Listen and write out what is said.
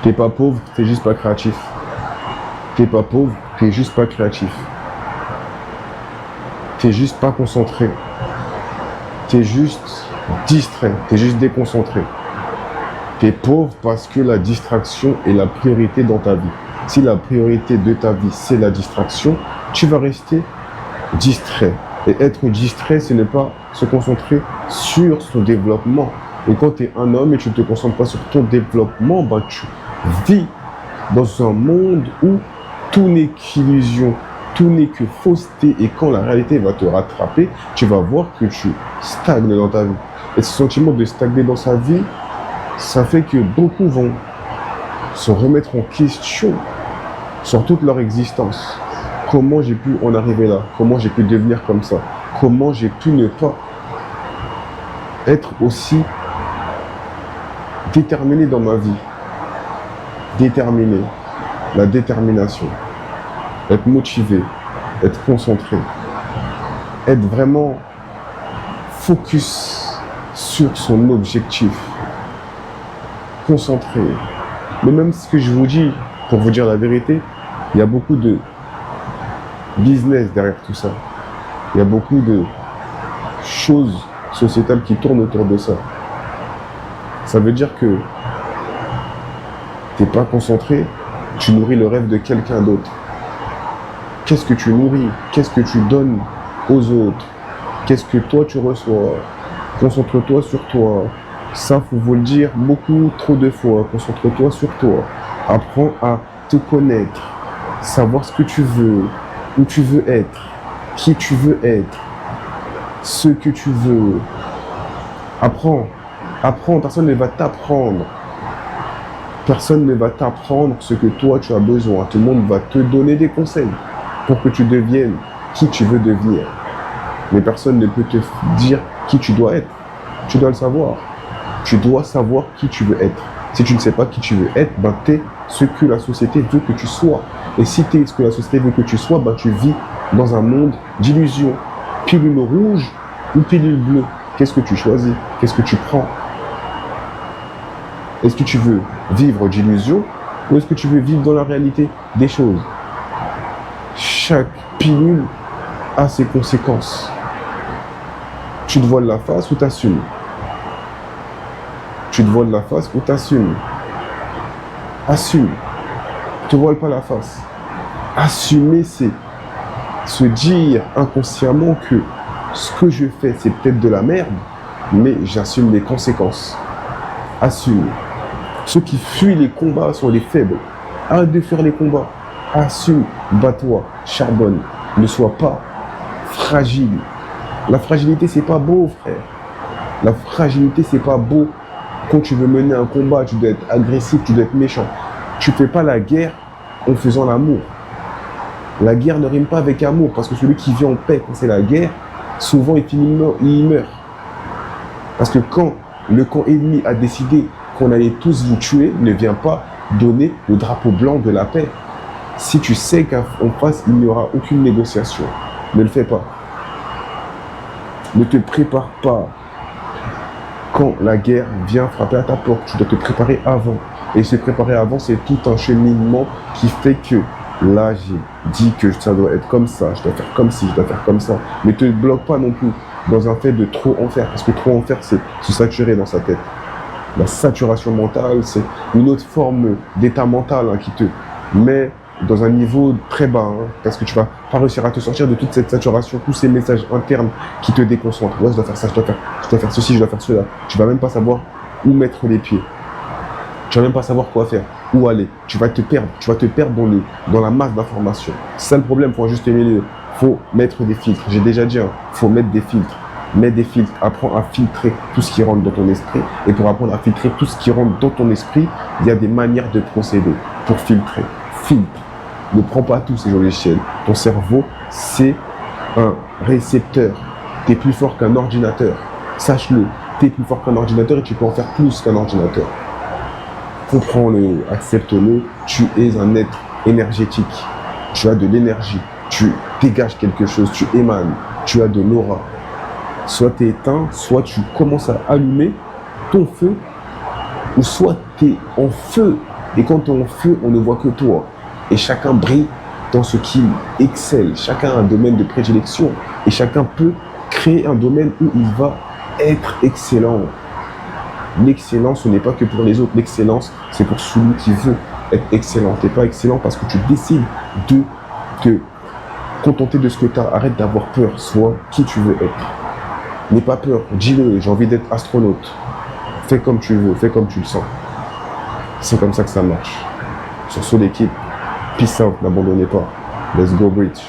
T'es pas pauvre, t'es juste pas créatif. T'es pas pauvre, t'es juste pas créatif. T'es juste pas concentré. T'es juste distrait, t'es juste déconcentré. T'es pauvre parce que la distraction est la priorité dans ta vie. Si la priorité de ta vie, c'est la distraction, tu vas rester distrait. Et être distrait, ce n'est pas se concentrer sur son développement. Et quand tu es un homme et tu ne te concentres pas sur ton développement, bah, tu vis dans un monde où tout n'est qu'illusion, tout n'est que fausseté. Et quand la réalité va te rattraper, tu vas voir que tu stagnes dans ta vie. Et ce sentiment de stagner dans sa vie, ça fait que beaucoup vont se remettre en question sur toute leur existence. Comment j'ai pu en arriver là? Comment j'ai pu devenir comme ça? Comment j'ai pu ne pas être aussi déterminé dans ma vie? Déterminé, la détermination, être motivé, être concentré, être vraiment focus sur son objectif, concentré. Mais même ce que je vous dis, pour vous dire la vérité, il y a beaucoup de business derrière tout ça. Il y a beaucoup de choses sociétales qui tournent autour de ça. Ça veut dire que tu n'es pas concentré, tu nourris le rêve de quelqu'un d'autre. Qu'est-ce que tu nourris? Qu'est-ce que tu donnes aux autres? Qu'est-ce que toi tu reçois? Concentre-toi sur toi. Ça, faut vous le dire beaucoup trop de fois. Concentre-toi sur toi. Apprends à te connaître, savoir ce que tu veux, où tu veux être, qui tu veux être, ce que tu veux. Apprends. Apprends. Personne ne va t'apprendre. Personne ne va t'apprendre ce que toi tu as besoin. Tout le monde va te donner des conseils pour que tu deviennes qui tu veux devenir. Mais personne ne peut te dire qui tu dois être. Tu dois le savoir. Tu dois savoir qui tu veux être. Si tu ne sais pas qui tu veux être, ben t'es ce que la société veut que tu sois. Et si t'es ce que la société veut que tu sois, ben tu vis dans un monde d'illusions. Pilule rouge ou pilule bleue? Qu'est-ce que tu choisis? Qu'est-ce que tu prends? Est-ce que tu veux vivre d'illusions ou est-ce que tu veux vivre dans la réalité des choses? Chaque pilule a ses conséquences. Tu te voiles la face ou t'assumes? Tu te voiles la face ou t'assumes? Assume. Ne te voile pas la face. Assumer, c'est se dire inconsciemment que ce que je fais, c'est peut-être de la merde, mais j'assume les conséquences. Assume. Ceux qui fuient les combats sont les faibles. Arrête de fuir les combats. Assume. Bats-toi. Charbonne. Ne sois pas fragile. La fragilité, c'est pas beau, frère. La fragilité, c'est pas beau. Quand tu veux mener un combat, tu dois être agressif, tu dois être méchant. Tu fais pas la guerre en faisant l'amour. La guerre ne rime pas avec amour, parce que celui qui vit en paix quand c'est la guerre, souvent il meurt. Parce que quand le camp ennemi a décidé qu'on allait tous vous tuer, ne viens pas donner le drapeau blanc de la paix. Si tu sais qu'en face, il n'y aura aucune négociation, ne le fais pas. Ne te prépare pas. Quand la guerre vient frapper à ta porte, tu dois te préparer avant. Et se préparer avant, c'est tout un cheminement qui fait que là, j'ai dit que ça doit être comme ça, je dois faire comme ci, je dois faire comme ça. Mais ne te bloque pas non plus dans un fait de trop en faire, parce que trop en faire, c'est se saturer dans sa tête. La saturation mentale, c'est une autre forme d'état mental qui te met dans un niveau très bas, parce que tu vas pas réussir à te sortir de toute cette saturation, tous ces messages internes qui te déconcentrent. Ouais, je dois faire ça, je dois faire ceci, je dois faire cela. Tu vas même pas savoir où mettre les pieds. Tu vas même pas savoir quoi faire, où aller. Tu vas te perdre dans la masse d'informations. C'est ça le problème, il faut un juste milieu. Il faut mettre des filtres. J'ai déjà dit, il faut mettre des filtres. Mets des filtres, apprends à filtrer tout ce qui rentre dans ton esprit. Et pour apprendre à filtrer tout ce qui rentre dans ton esprit, il y a des manières de procéder pour filtrer. Filtre. Ne prends pas tous ces logiciels. Ton cerveau, c'est un récepteur. Tu es plus fort qu'un ordinateur. Sache-le. Tu es plus fort qu'un ordinateur et tu peux en faire plus qu'un ordinateur. Comprends-le, accepte-le. Tu es un être énergétique. Tu as de l'énergie. Tu dégages quelque chose. Tu émanes. Tu as de l'aura. Soit tu es éteint, soit tu commences à allumer ton feu, ou soit tu es en feu Et quand ton feu, on ne voit que toi. Et chacun brille dans ce qu'il excelle. Chacun a un domaine de prédilection. Et chacun peut créer un domaine où il va être excellent. L'excellence, ce n'est pas que pour les autres. L'excellence, c'est pour celui qui veut être excellent. Tu n'es pas excellent parce que tu décides de te contenter de ce que tu as. Arrête d'avoir peur. Sois qui tu veux être. N'aie pas peur. Dis-le, j'ai envie d'être astronaute. Fais comme tu veux, fais comme tu le sens. C'est comme ça que ça marche. Sur ce, l'équipe, peace out, n'abandonnez pas. Let's go, Bridge.